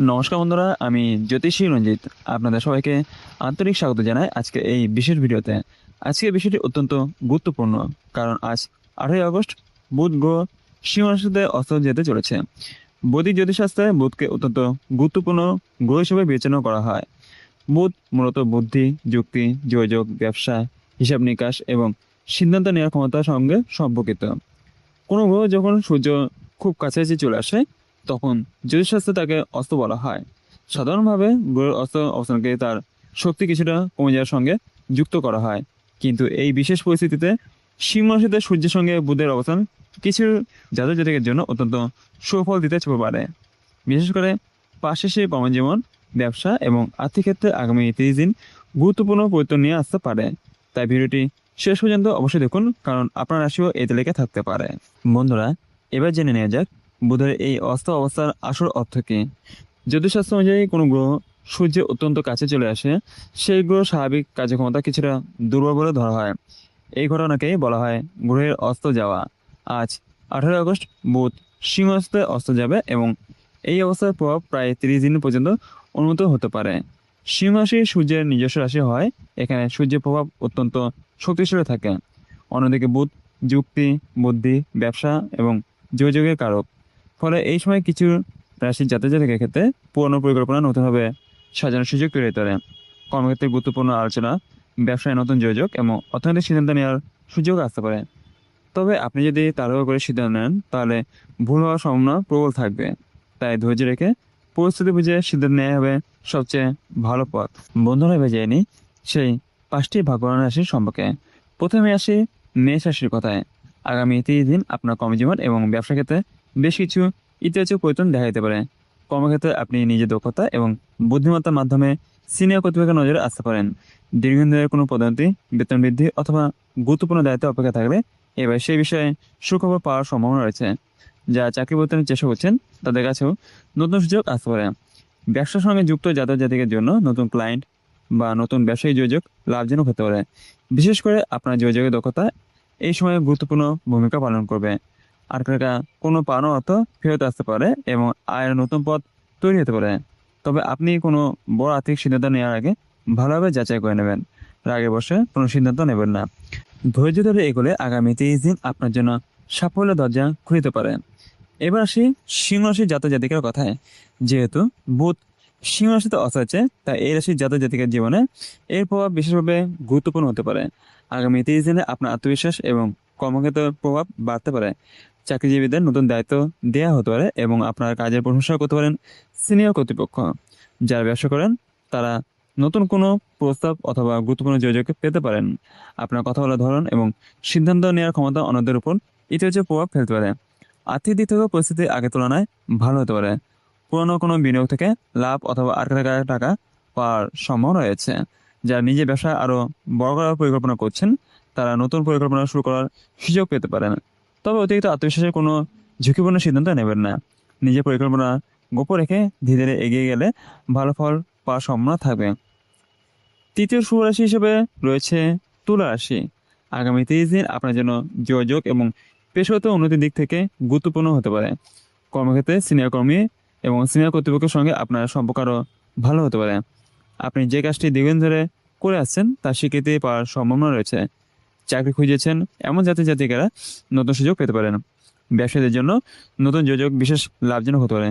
নমস্কার বন্ধুরা, আমি জ্যোতিষী রঞ্জিত। আপনাদের সবাইকে আন্তরিক স্বাগত জানাই আজকে এই বিশেষ ভিডিওতে। আজকের বিষয়টি অত্যন্ত গুরুত্বপূর্ণ, কারণ আজ 8ই আগস্ট বুধ গ্রহ সিংহ রাশিতে অস্ত যেতে চলেছে। বৈদিক জ্যোতিষশাস্ত্রে বুধকে অত্যন্ত গুরুত্বপূর্ণ গ্রহ হিসেবে বিবেচনা করা হয়। বুধ মূলত বুদ্ধি, যুক্তি, যোগাযোগ, ব্যবসা, হিসাব নিকাশ এবং সিদ্ধান্ত নেওয়ার ক্ষমতার সঙ্গে সম্পর্কিত। কোনো গ্রহ যখন সূর্য খুব কাছাকাছি চলে আসে, তখন জ্যোতিষশাস্ত্রে তাকে অস্ত বলা হয়। সাধারণভাবে গ্রহের অস্ত অবস্থানকে তার শক্তি কিছুটা কমে যাওয়ার সঙ্গে যুক্ত করা হয়, কিন্তু এই বিশেষ পরিস্থিতিতে সিংহ রাশিতে সূর্যের সঙ্গে বুধের অবস্থান কিছু জাতক জাতিকের জন্য অত্যন্ত সুফল দিতে পারে। বিশেষ করে পাশাপাশি কর্মজীবন, ব্যবসা এবং আর্থিক ক্ষেত্রে আগামী 30 দিন গুরুত্বপূর্ণ পরিবর্তন নিয়ে আসতে পারে। তাই ভিডিওটি শেষ পর্যন্ত অবশ্যই দেখুন, কারণ আপনার রাশিও এই তালিকায় থাকতে পারে। বন্ধুরা, এবার জেনে নেওয়া যাক বুধের এই অস্ত অবস্থার আসল অর্থ কী। জ্যোতিষশাস্ত্র অনুযায়ী কোনো গ্রহ সূর্যের অত্যন্ত কাছে চলে আসে, সেই গ্রহ স্বাভাবিক কার্যক্ষমতা কিছুটা দুর্বল বলে ধরা হয়। এই ঘটনাকেই বলা হয় গ্রহের অস্ত যাওয়া। আজ 18ই আগস্ট বুধ সিংহ রাশিতে অস্ত যাবে এবং এই অবস্থার প্রভাব প্রায় 30 দিন পর্যন্ত অনুভূত হতে পারে। সিংহ রাশি সূর্যের নিজস্ব রাশি হয়, এখানে সূর্যের প্রভাব অত্যন্ত শক্তিশালী থাকে। অন্যদিকে বুধ যুক্তি, বুদ্ধি, ব্যবসা এবং যোগাযোগের কারক। ফলে এই সময় কিছু রাশির জাতক জাতিকের ক্ষেত্রে পুরনো পরিকল্পনা নতুনভাবে সাজানোর সুযোগ তৈরি হতে পারে। কর্মক্ষেত্রে গুরুত্বপূর্ণ আলোচনা, ব্যবসায় নতুন যোগাযোগ এবং অর্থনৈতিক সিদ্ধান্ত নেওয়ার সুযোগ আসতে পারে। তবে আপনি যদি তাড়াহুড়ো করে সিদ্ধান্ত নেন, তাহলে ভুল হওয়ার সম্ভাবনা প্রবল থাকবে। তাই ধৈর্য রেখে পরিস্থিতি বুঝে সিদ্ধান্ত নেওয়া হবে সবচেয়ে ভালো পথ। বন্ধুরা, এবার জেনে নিই সেই 5টি ভাগ্যবান রাশির সম্পর্কে। প্রথমে আসি মেষ রাশির কথায়। আগামী 30 দিন আপনার কর্মজীবন এবং ব্যবসা ক্ষেত্রে বেশ কিছু ইতিবাচক পরিবর্তন দেখা যেতে পারে। কর্মক্ষেত্রে আপনি নিজের দক্ষতা এবং বুদ্ধিমত্তার মাধ্যমে সিনিয়র কর্তৃপক্ষের নজরে আসতে পারেন। দীর্ঘদিন ধরে কোনো পদোন্নতি, বেতন বৃদ্ধি অথবা গুরুত্বপূর্ণ দায়িত্ব অপেক্ষা থাকলে এবার সেই বিষয়ে সুখবর পাওয়ার সম্ভাবনা রয়েছে। যারা চাকরি পরিবর্তনের চেষ্টা করছেন, তাদের কাছেও নতুন সুযোগ আসতে পারে। ব্যবসার সঙ্গে যুক্ত জাতক জাতিকের জন্য নতুন ক্লায়েন্ট বা নতুন ব্যবসায়িক যোগাযোগ লাভজনক হতে পারে। বিশেষ করে আপনার যোগাযোগের দক্ষতা এই সময়ে গুরুত্বপূর্ণ ভূমিকা পালন করবে। আর কোনো পাওনা অর্থ ফেরত আসতে পারে এবং আয়ের নতুন পথ তৈরি হতে পারে। তবে আপনি কোনো বড় আর্থিক সিদ্ধান্ত নেওয়ার আগে ভালোভাবে যাচাই করে নেবেন। রাগে বসে কোনো সিদ্ধান্ত নেবেন না। ধৈর্য ধরে এগোলে আগামী 30 দিন আপনার জন্য সাফল্যের দরজা খুলিতে পারে। এবার আসি সিংহ রাশির জাতক জাতিকার কথায়। যেহেতু বুধ সিংহ রাশিতে অস্ত আছে, তাই এই রাশির জাতক জাতিকার জীবনে এর প্রভাব বিশেষভাবে গুরুত্বপূর্ণ হতে পারে। আগামী 30 দিনে আপনার আত্মবিশ্বাস এবং কর্মক্ষেত্রে প্রভাব বাড়তে পারে। চাকরিজীবীদের নতুন দায়িত্ব দেওয়া হতে পারে এবং আপনার কাজের প্রশংসা করতে পারেন সিনিয়র কর্তৃপক্ষ। যারা ব্যবসা করেন, তারা নতুন কোনো প্রস্তাব অথবা গুরুত্বপূর্ণ যোগাযোগ পেতে পারেন। আপনার কথা বলার ধরন এবং সিদ্ধান্ত নেওয়ার ক্ষমতা অন্যদের উপর ইতিবাচক প্রভাব ফেলতে পারে। আর্থিক দিক থেকেও পরিস্থিতি আগের তুলনায় ভালো হতে পারে। পুরনো কোনো বিনিয়োগ থেকে লাভ অথবা আটকে থাকা টাকা পাওয়ার সম্ভাবনা রয়েছে। যারা নিজের ব্যবসা আরও বড় করার পরিকল্পনা করছেন, তারা নতুন পরিকল্পনা শুরু করার সুযোগ পেতে পারেন। তবে অতিরিক্ত আত্মবিশ্বাসের কোনো ঝুঁকিপূর্ণ সিদ্ধান্ত নেবেন না। নিজের পরিকল্পনা গোপন রেখে ধীরে ধীরে এগিয়ে গেলে ভালো ফল পাওয়ার সম্ভাবনা থাকবে। তৃতীয় শুভ রাশি হিসেবে রয়েছে তুলা রাশি। আগামী 30 দিন আপনার জন্য যোগাযোগ এবং পেশাগত উন্নতির দিক থেকে গুরুত্বপূর্ণ হতে পারে। কর্মক্ষেত্রে সিনিয়র কর্মী এবং সিনিয়র কর্তৃপক্ষের সঙ্গে আপনার সম্পর্ক আরও ভালো হতে পারে। আপনি যে কাজটি দীর্ঘদিন ধরে করে আসছেন তার স্বীকৃতি পাওয়ার সম্ভাবনা রয়েছে। চাকরি খুঁজেছেন এমন জাতি জাতিকারা নতুন সুযোগ পেতে পারেন। ব্যবসায়ীদের জন্য নতুন যোগাযোগ বিশেষ লাভজনক হতে পারে।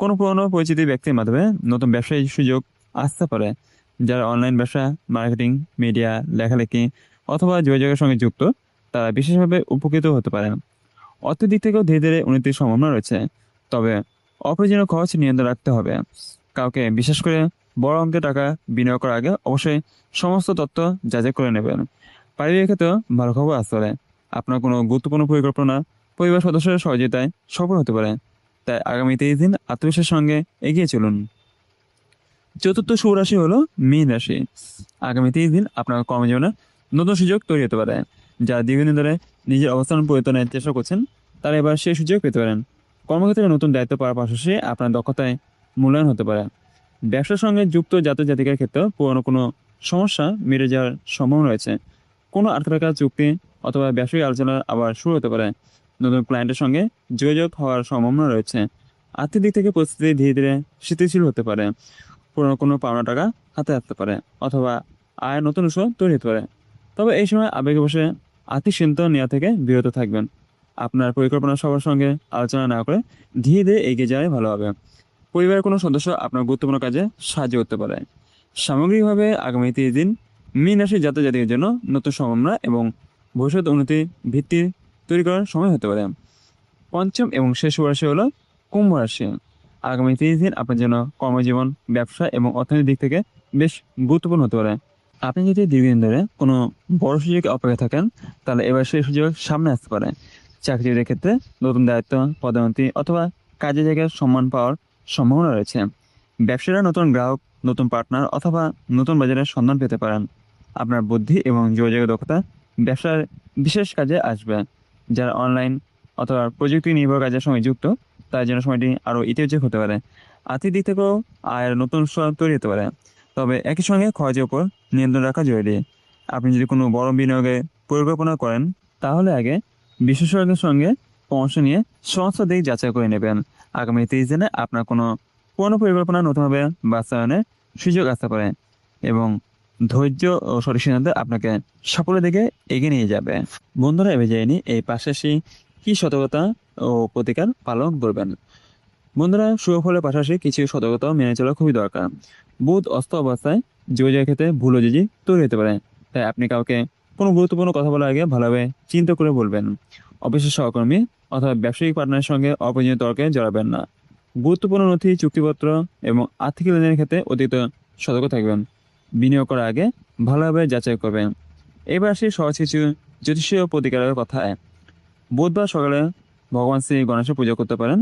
কোনো পুরনো পরিচিত ব্যক্তির মাধ্যমে নতুন ব্যবসায়ী সুযোগ আসতে পারে। যারা অনলাইন ব্যবসা, মার্কেটিং, মিডিয়া, লেখালেখি অথবা যোগাযোগের সঙ্গে যুক্ত, তারা বিশেষভাবে উপকৃত হতে পারেন। অর্থের দিক থেকেও ধীরে ধীরে উন্নতির সম্ভাবনা রয়েছে। তবে অপ্রয়োজনীয় খরচ নিয়ন্ত্রণ রাখতে হবে। কাউকে বিশেষ করে বড় অঙ্কের টাকা বিনিয়োগ করার আগে অবশ্যই সমস্ত তথ্য যাচাই করে নেবেন। পারিবারিক ক্ষেত্রেও ভালো খবর আসতে পারে। আপনার কোনো গুরুত্বপূর্ণ পরিকল্পনা পরিবার সদস্যের সহযোগিতায় সফল হতে পারে। তাই আগামী 30 দিন আত্মবিশ্বাসের সঙ্গে এগিয়ে চলুন। চতুর্থ শুভ রাশি হলো মীন রাশি। আগামী 30 দিন আপনার কর্মজীবনে নতুন সুযোগ তৈরি হতে পারে। যারা দীর্ঘদিন ধরে নিজের অবস্থান পরিবর্তনের চেষ্টা করছেন, তারা এবার সেই সুযোগ পেতে পারেন। কর্মক্ষেত্রে নতুন দায়িত্ব পাওয়ার পাশাপাশি আপনার দক্ষতায় মূল্যায়ন হতে পারে। ব্যবসার সঙ্গে যুক্ত জাতক জাতিকার ক্ষেত্রে পুরনো কোনো সমস্যা মিটে যাওয়ার সম্ভাবনা রয়েছে। কোনো আর্থিক চুক্তি অথবা ব্যবসায়িক আলোচনা আবার শুরু হতে পারে। নতুন ক্লায়েন্টের সঙ্গে যোগাযোগ হওয়ার সম্ভাবনা রয়েছে। আর্থিক দিক থেকে পরিস্থিতি ধীরে ধীরে স্থিতিশীল হতে পারে। পুরনো কোনো পাওনা টাকা হাতে আসতে পারে অথবা আয়ের নতুন উৎস তৈরি হতে পারে। তবে এই সময় আবেগে বসে আর্থিক সিদ্ধান্ত নেওয়া থেকে বিরত থাকবেন। আপনার পরিকল্পনা সবার সঙ্গে আলোচনা না করে ধীরে ধীরে এগিয়ে যাওয়াই ভালো হবে। পরিবারের কোনো সদস্য আপনার গুরুত্বপূর্ণ কাজে সাহায্য করতে পারে। সামগ্রিকভাবে আগামী 30 দিন মীন রাশির জাতকের জন্য নতুন সম্ভাবনা এবং ভবিষ্যৎ উন্নতি ভিত্তি তৈরি করার সময় হতে পারে। পঞ্চম এবং শেষ রাশি হলো কুম্ভ রাশি। আগামী 30 দিন আপনার জন্য কর্মজীবন, ব্যবসা এবং অর্থনৈতিক দিক থেকে বেশ গুরুত্বপূর্ণ হতে পারে। আপনি যদি দীর্ঘদিন ধরে কোনো বড় সুযোগে অপেক্ষা থাকেন, তাহলে এবার সেই সুযোগ সামনে আসতে পারে। চাকরির ক্ষেত্রে নতুন দায়িত্ব, পদোন্নতি অথবা কাজের জায়গায় সম্মান পাওয়ার সম্ভাবনা রয়েছে। ব্যবসায়ীরা নতুন গ্রাহক, নতুন পার্টনার অথবা নতুন বাজারের সন্ধান পেতে পারেন। আপনার বুদ্ধি এবং যোগাযোগের দক্ষতা ব্যবসার বিশেষ কাজে আসবে। যারা অনলাইন অথবা প্রযুক্তি নির্ভর কাজের সঙ্গে যুক্ত, তার জন্য সময়টি আরও ইতিবাচক হতে পারে। আর্থিক দিক থেকেও আয়ের নতুন উৎস তৈরি হতে পারে। তবে একই সঙ্গে খরচের উপর নিয়ন্ত্রণ রাখা জরুরি। আপনি যদি কোনো বড় বিনিয়োগের পরিকল্পনা করেন, তাহলে আগে বিশেষজ্ঞের সঙ্গে পরামর্শ নিয়ে সমস্ত দিক যাচাই করে নেবেন। আগামী 30 দিনে আপনার কোনো পুরনো পরিকল্পনা নতুনভাবে বাস্তবায়নের সুযোগ আসতে পারে এবং ধৈর্য ও সঠিক সিদ্ধান্তে আপনাকে সাফল্যের দিকে এগিয়ে নিয়ে যাবে। বন্ধুরা, এবার জেনে নিই এই পাশাপাশি কি সতর্কতা ও প্রতিকার পালন করবেন। বন্ধুরা, শুভ ফলের পাশাপাশি কিছু সতর্কতা মেনে চলা খুবই দরকার। বুধ অস্ত অবস্থায় যোগাযোগের ক্ষেত্রে ভুল বোঝাবুঝি তৈরি হতে পারে। তাই আপনি কাউকে কোনো গুরুত্বপূর্ণ কথা বলার আগে ভালোভাবে চিন্তা করে বলবেন। অফিসের সহকর্মী অথবা ব্যবসায়িক পার্টনারের সঙ্গে অপ্রয়োজনীয় তর্কে জড়াবেন না। গুরুত্বপূর্ণ নথি, চুক্তিপত্র এবং আর্থিক লেনদেনের ক্ষেত্রে অতিরিক্ত সতর্ক থাকবেন। বিনিয়োগ করার আগে ভালোভাবে যাচাই করবেন। এবার আসি সহজ কিছু জ্যোতিষীয় প্রতিকারের কথায়। বুধবার সকালে ভগবান শ্রী গণেশের পূজা করতে পারেন।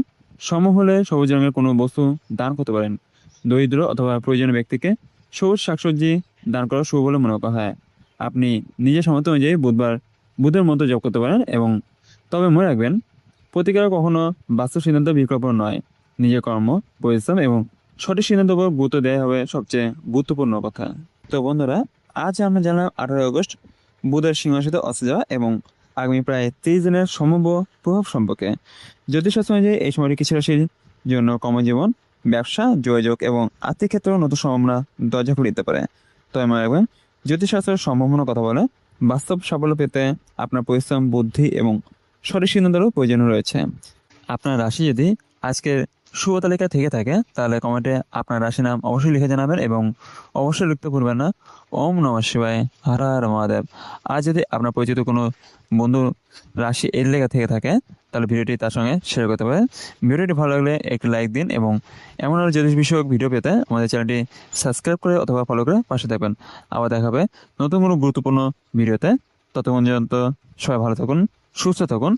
সম্ভব হলে সবুজ রঙের কোনো বস্তু দান করতে পারেন। দরিদ্র অথবা প্রয়োজনীয় ব্যক্তিকে সবুজ শাকসবজি দান করা শুভ বলে মনে করা হয়। আপনি নিজের সামর্থ্য অনুযায়ী বুধের মন্ত্র জপ করতে পারেন এবং তবে মনে রাখবেন, প্রতিকার কখনো বাস্তব সিদ্ধান্ত বিকল্প নয়। নিজের কর্ম, পরিশ্রম এবং সঠিক সিদ্ধান্তের উপর গুরুত্ব দেওয়া হবে সবচেয়ে গুরুত্বপূর্ণ কথা। তো বন্ধুরা, আজ আমরা জানলাম 18 আগস্ট বুধের সিংহাসনে অস্ত যাওয়া এবং আগামী প্রায় 30 দিনের সম্ভাব্য প্রভাব সম্পর্কে। জ্যোতিষশাস্ত্র অনুযায়ী এই সময়টি কিছু রাশির জন্য কর্মজীবন, ব্যবসা, যোগাযোগ এবং আর্থিক ক্ষেত্রেও নতুন সম্ভাবনা দরজা খুলে দিতে পারে। তবে মনে রাখবেন, জ্যোতিষশাস্ত্রের সম্ভাবনা কথা বলে বাস্তব সাফল্য পেতে আপনার পরিশ্রম, বুদ্ধি এবং সঠিক সিদ্ধান্তেরও প্রয়োজন রয়েছে। আপনার রাশি যদি আজকের শুভ তালিকা থেকে থাকে, তাহলে কমেন্টে আপনার রাশি নাম অবশ্যই লিখে জানাবেন এবং অবশ্যই লিখতে ভুলবেন না ওম নমঃ শিবায়, হর হর মহাদেব। আর যদি আপনার পরিচিত কোনো বন্ধু রাশি এর লেখা থেকে থাকে, তাহলে ভিডিওটি তার সঙ্গে শেয়ার করতে পারেন। ভিডিওটি ভালো লাগলে একটি লাইক দিন এবং এমন আরও জ্যোতিষ বিষয়ক ভিডিও পেতে আমাদের চ্যানেলটি সাবস্ক্রাইব করে অথবা ফলো করে পাশে থাকবেন। আবার দেখা হবে নতুন কোনো গুরুত্বপূর্ণ ভিডিওতে। ততক্ষণ পর্যন্ত সবাই ভালো থাকুন, সুস্থ থাকুন।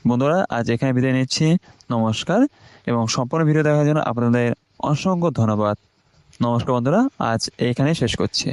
বন্ধুরা, আজ এখানে বিদায় নিচ্ছি। নমস্কার এবং সম্পূর্ণ ভিডিও দেখার জন্য আপনাদের অসংখ্য ধন্যবাদ। নমস্কার বন্ধুরা, আজ এইখানে শেষ করছি।